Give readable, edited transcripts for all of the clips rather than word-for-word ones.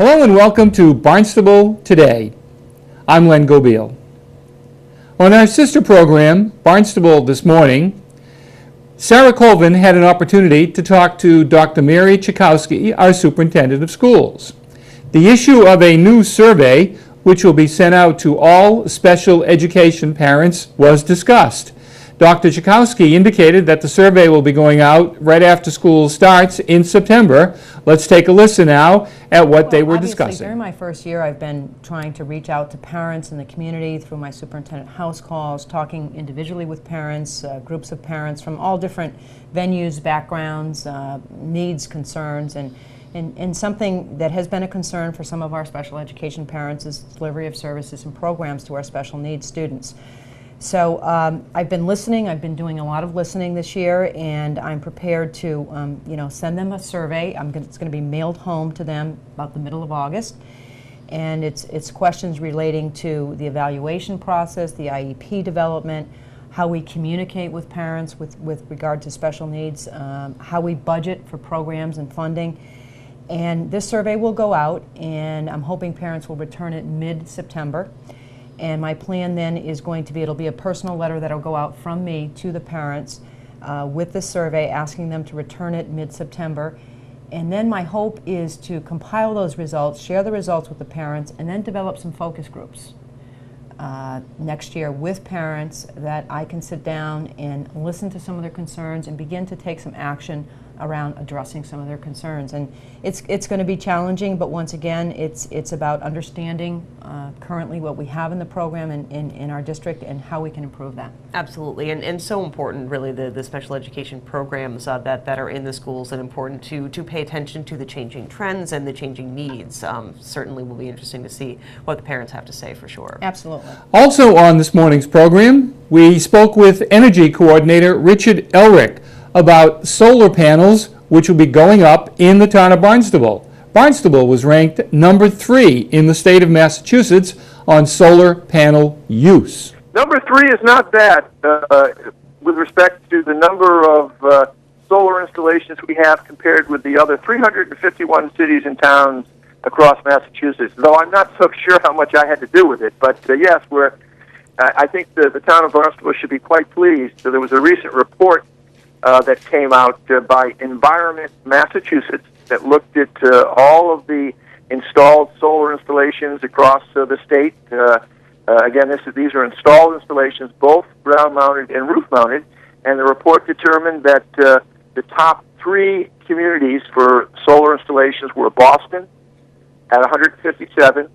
Hello and welcome to Barnstable Today. I'm Len Gobeil. On our sister program, Barnstable This Morning, Sarah Colvin had an opportunity to talk to Dr. Mary Chakowski, our superintendent of schools. The issue of a new survey, which will be sent out to all special education parents, was discussed. Dr. Chakowski indicated that the survey will be going out right after school starts in September. Let's take a listen now at what they were discussing. During my first year, I've been trying to reach out to parents in the community through my superintendent house calls, talking individually with parents, groups of parents from all different venues, backgrounds, needs, concerns, and something that has been a concern for some of our special education parents is delivery of services and programs to our special needs students. So I've been listening. I've been doing a lot of listening this year, and I'm prepared to, send them a survey. It's going to be mailed home to them about the middle of August, and it's questions relating to the evaluation process, the IEP development, how we communicate with parents with regard to special needs, how we budget for programs and funding. And this survey will go out, and I'm hoping parents will return it mid-September. And my plan then is going to be, it'll be a personal letter that will go out from me to the parents with the survey, asking them to return it mid-September. And then my hope is to compile those results, share the results with the parents, and then develop some focus groups next year with parents that I can sit down and listen to some of their concerns and begin to take some action around addressing some of their concerns. And it's going to be challenging, but once again, it's about understanding currently what we have in the program in our district and how we can improve that. Absolutely, and so important, really, the special education programs that are in the schools, and important to pay attention to the changing trends and the changing needs. Certainly will be interesting to see what the parents have to say, for sure. Absolutely. Also on this morning's program, we spoke with Energy Coordinator Richard Elrick about solar panels which will be going up in the town of Barnstable. Barnstable was ranked number 3 in the state of Massachusetts on solar panel use. Number 3 is not bad with respect to the number of solar installations we have compared with the other 351 cities and towns across Massachusetts, though I'm not so sure how much I had to do with it. But yes, I think the town of Barnstable should be quite pleased. So there was a recent report that came out by Environment Massachusetts that looked at all of the installed solar installations across the state. Again, these are installed installations, both ground-mounted and roof-mounted, and the report determined that the top 3 communities for solar installations were Boston at 157,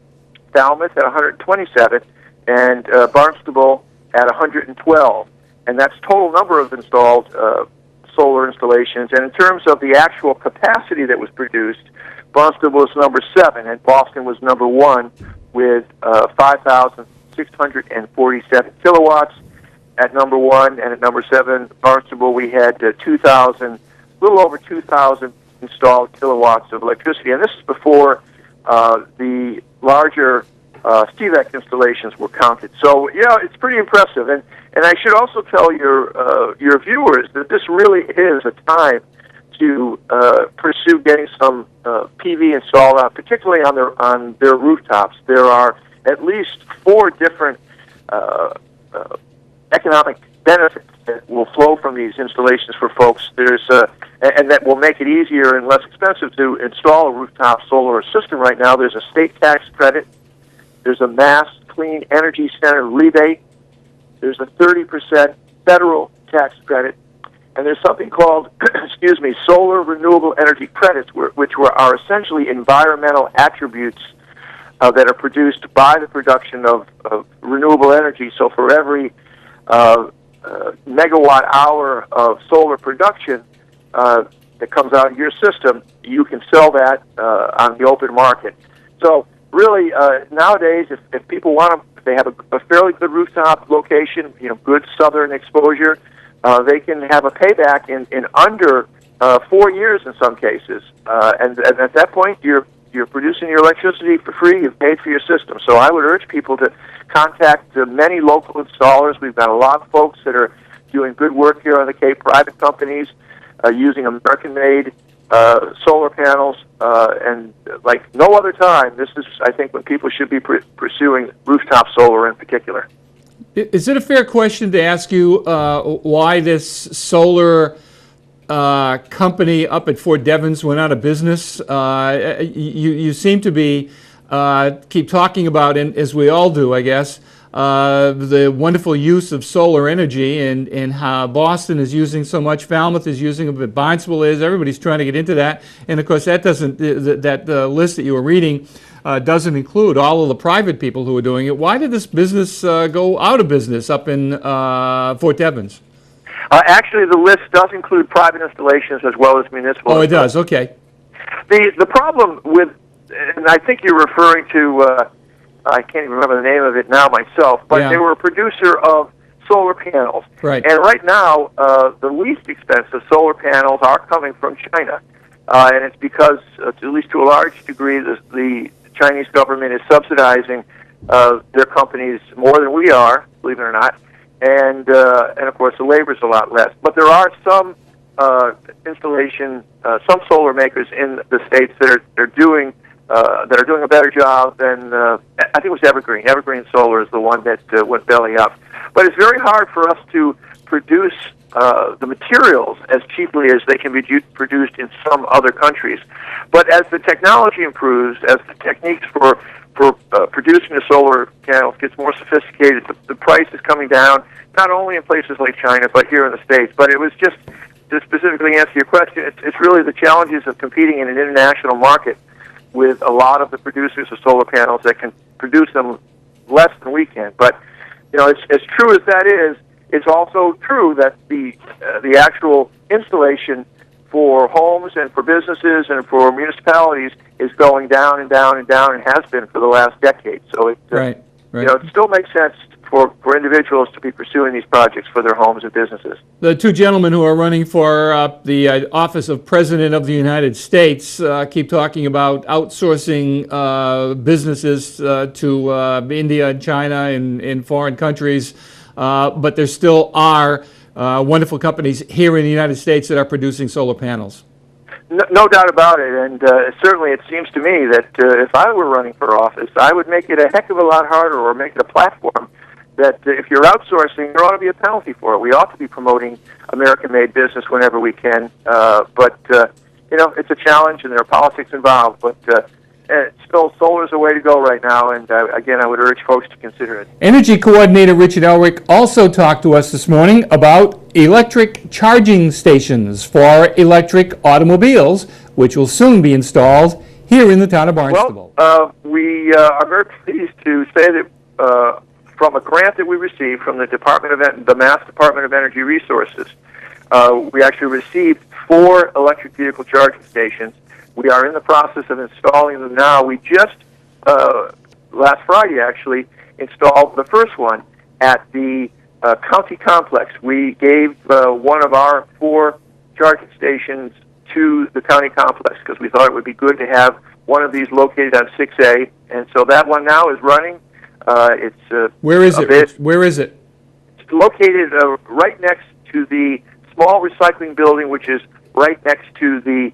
Falmouth at 127, and Barnstable at 112. And that's total number of installed solar installations. And in terms of the actual capacity that was produced, Barnstable was number 7, and Boston was number 1 with 5,647 kilowatts at number 1. And at number 7, Barnstable, we had a little over 2,000 installed kilowatts of electricity. And this is before the larger CVEC installations were counted. So, it's pretty impressive. And I should also tell your viewers that this really is a time to pursue getting some PV installed out, particularly on their rooftops. There are at least 4 different economic benefits that will flow from these installations for folks. And that will make it easier and less expensive to install a rooftop solar system right now. There's a state tax credit. There's a Mass Clean Energy Center rebate. There's a 30% federal tax credit. And there's something called, solar renewable energy credits, which are essentially environmental attributes that are produced by the production of renewable energy. So for every megawatt hour of solar production that comes out of your system, you can sell that on the open market. So really, nowadays, if people want to, if they have a fairly good rooftop location, good southern exposure, they can have a payback in under 4 years in some cases. And at that point, you're producing your electricity for free. You've paid for your system. So I would urge people to contact many local installers. We've got a lot of folks that are doing good work here on the Cape, private companies using American-made solar panels, and like no other time, this is, I think, when people should be pursuing rooftop solar in particular. Is it a fair question to ask you why this solar company up at Fort Devens went out of business? You seem to be keep talking about, and as we all do, I guess, the wonderful use of solar energy, and how Boston is using so much, Falmouth is using it, Barnstable is. Everybody's trying to get into that, and of course that doesn't. That list that you were reading doesn't include all of the private people who are doing it. Why did this business go out of business up in Fort Devens? Actually, the list does include private installations as well as municipal. Oh, it does. Okay. The problem with, and I think you're referring to, I can't even remember the name of it now myself, but Yeah. they were a producer of solar panels. Right. And right now, the least expensive solar panels are coming from China. And it's because, at least to a large degree, the Chinese government is subsidizing their companies more than we are, believe it or not. And of course, the labor is a lot less. But there are some some solar makers in the states that are doing a better job than I think it was Evergreen. Evergreen Solar is the one that went belly up. But it's very hard for us to produce the materials as cheaply as they can be produced in some other countries. But as the technology improves, as the techniques for producing the solar panels gets more sophisticated, the price is coming down, not only in places like China, but here in the States. But it was just to specifically answer your question, it's really the challenges of competing in an international market with a lot of the producers of solar panels that can produce them less than we can. But, you know, as true as that is, it's also true that the actual installation for homes and for businesses and for municipalities is going down and down and down, and has been for the last decade. So it, Right. you know, it still makes sense for individuals to be pursuing these projects for their homes and businesses. The two gentlemen who are running for the office of President of the United States keep talking about outsourcing businesses to India and China and in foreign countries, but there still are wonderful companies here in the United States that are producing solar panels. No doubt about it, and certainly it seems to me that if I were running for office, I would make it a heck of a lot harder, or make it a platform that if you're outsourcing, there ought to be a penalty for it. We ought to be promoting American-made business whenever we can, but you know, it's a challenge, and there are politics involved, but still, solar is the way to go right now, and again, I would urge folks to consider it. Energy Coordinator Richard Elrick also talked to us this morning about electric charging stations for electric automobiles, which will soon be installed here in the town of Barnstable. Well, we are very pleased to say that from a grant that we received from the Mass Department of Energy Resources, we actually received 4 electric vehicle charging stations. We are in the process of installing them now. We just, last Friday actually, installed the first one at the county complex. We gave one of our 4 charging stations to the county complex because we thought it would be good to have one of these located on 6A, and so that one now is running. Where is it? Where is it? It's located right next to the small recycling building, which is right next to the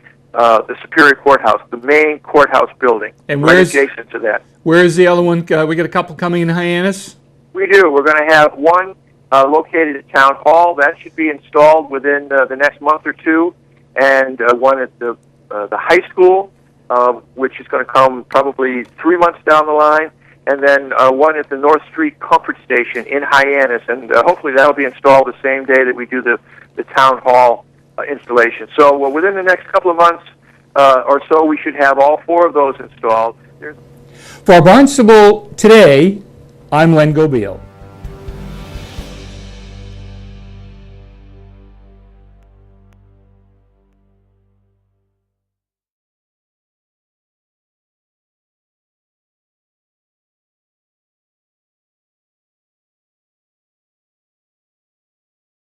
Superior Courthouse, the main courthouse building, and right adjacent to that. Where is the other one? We got a couple coming in Hyannis? We do. We're going to have one located at Town Hall. That should be installed within the next month or two, and one at the high school, which is going to come probably 3 months down the line, and then one at the North Street Comfort Station in Hyannis, and hopefully that'll be installed the same day that we do the Town Hall installation. So within the next couple of months or so, we should have all 4 of those installed. For Barnstable Today, I'm Len Gobeil.